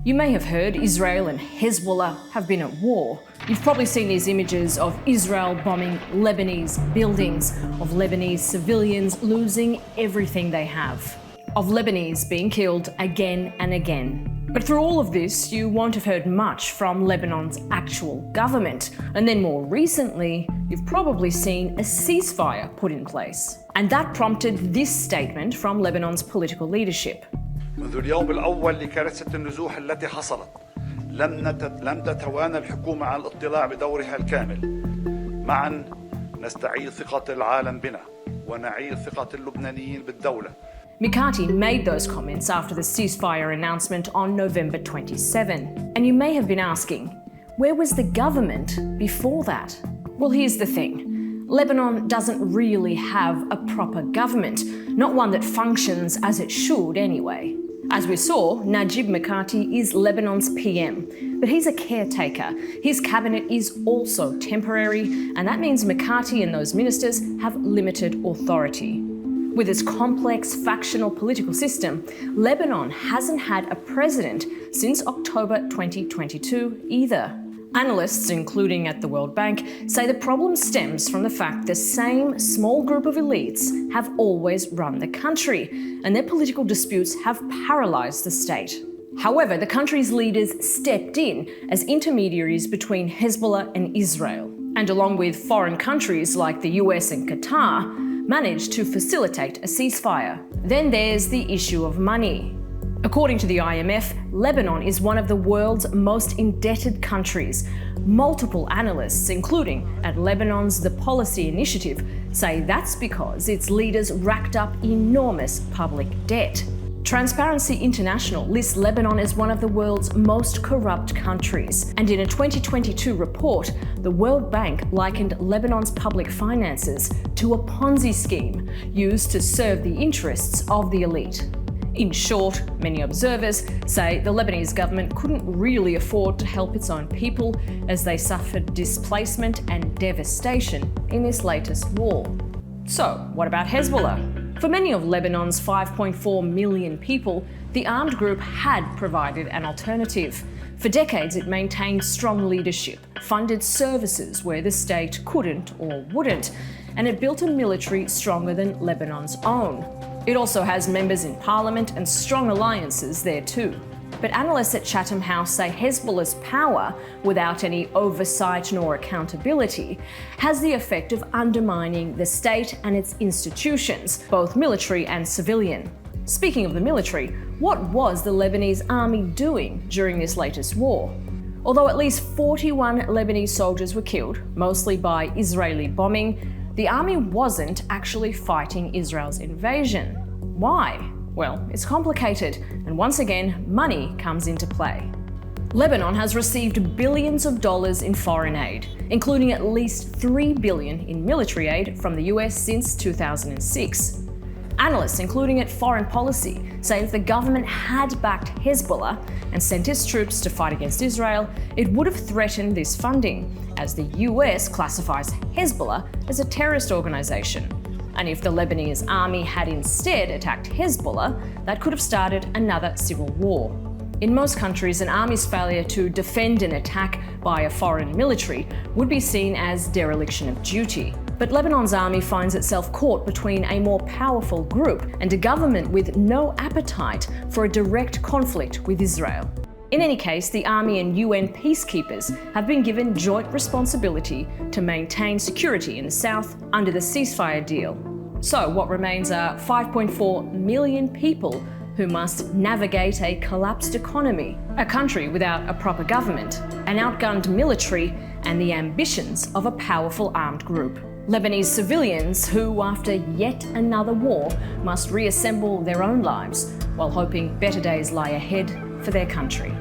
You may have heard Israel and Hezbollah have been at war. You've probably seen these images of Israel bombing Lebanese buildings, of Lebanese civilians losing everything they have, of Lebanese being killed again and again. But through all of this, you won't have heard much from Lebanon's actual government. And then more recently, you've probably seen a ceasefire put in place. And that prompted this statement from Lebanon's political leadership. منذ اليوم الأول لكارثة النزوح التي حصلت لم تتوانى الحكومة عن الاطلاع بدورها الكامل. معا نستعيد ثقة العالم بنا ونعيد ثقة اللبنانيين بالدولة. Mikati made those comments after the ceasefire announcement on November 27. And you may have been asking, where was the government before that? Well, here's the thing. Lebanon doesn't really have a proper government, not one that functions as it should anyway. As we saw, Najib Mikati is Lebanon's PM, but he's a caretaker. His cabinet is also temporary, and that means Mikati and those ministers have limited authority. With its complex factional political system, Lebanon hasn't had a president since October 2022 either. Analysts, including at the World Bank, say the problem stems from the fact the same small group of elites have always run the country, and their political disputes have paralysed the state. However, the country's leaders stepped in as intermediaries between Hezbollah and Israel, and along with foreign countries like the US and Qatar, managed to facilitate a ceasefire. Then there's the issue of money. According to the IMF, Lebanon is one of the world's most indebted countries. Multiple analysts, including at Lebanon's The Policy Initiative, say that's because its leaders racked up enormous public debt. Transparency International lists Lebanon as one of the world's most corrupt countries. And in a 2022 report, the World Bank likened Lebanon's public finances to a Ponzi scheme used to serve the interests of the elite. In short, many observers say the Lebanese government couldn't really afford to help its own people as they suffered displacement and devastation in this latest war. So, what about Hezbollah? For many of Lebanon's 5.4 million people, the armed group had provided an alternative. For decades, it maintained strong leadership, funded services where the state couldn't or wouldn't, and it built a military stronger than Lebanon's own. It also has members in parliament and strong alliances there too. But analysts at Chatham House say Hezbollah's power, without any oversight nor accountability, has the effect of undermining the state and its institutions, both military and civilian. Speaking of the military, what was the Lebanese army doing during this latest war? Although at least 41 Lebanese soldiers were killed, mostly by Israeli bombing, the army wasn't actually fighting Israel's invasion. Why? Well, it's complicated, and once again, money comes into play. Lebanon has received billions of dollars in foreign aid, including at least $3 billion in military aid from the US since 2006. Analysts, including at Foreign Policy, say if the government had backed Hezbollah and sent its troops to fight against Israel, it would have threatened this funding, as the US classifies Hezbollah as a terrorist organization. And if the Lebanese army had instead attacked Hezbollah, that could have started another civil war. In most countries, an army's failure to defend an attack by a foreign military would be seen as dereliction of duty. But Lebanon's army finds itself caught between a more powerful group and a government with no appetite for a direct conflict with Israel. In any case, the army and UN peacekeepers have been given joint responsibility to maintain security in the south under the ceasefire deal. So what remains are 5.4 million people who must navigate a collapsed economy, a country without a proper government, an outgunned military, and the ambitions of a powerful armed group. Lebanese civilians who, after yet another war, must reassemble their own lives while hoping better days lie ahead for their country.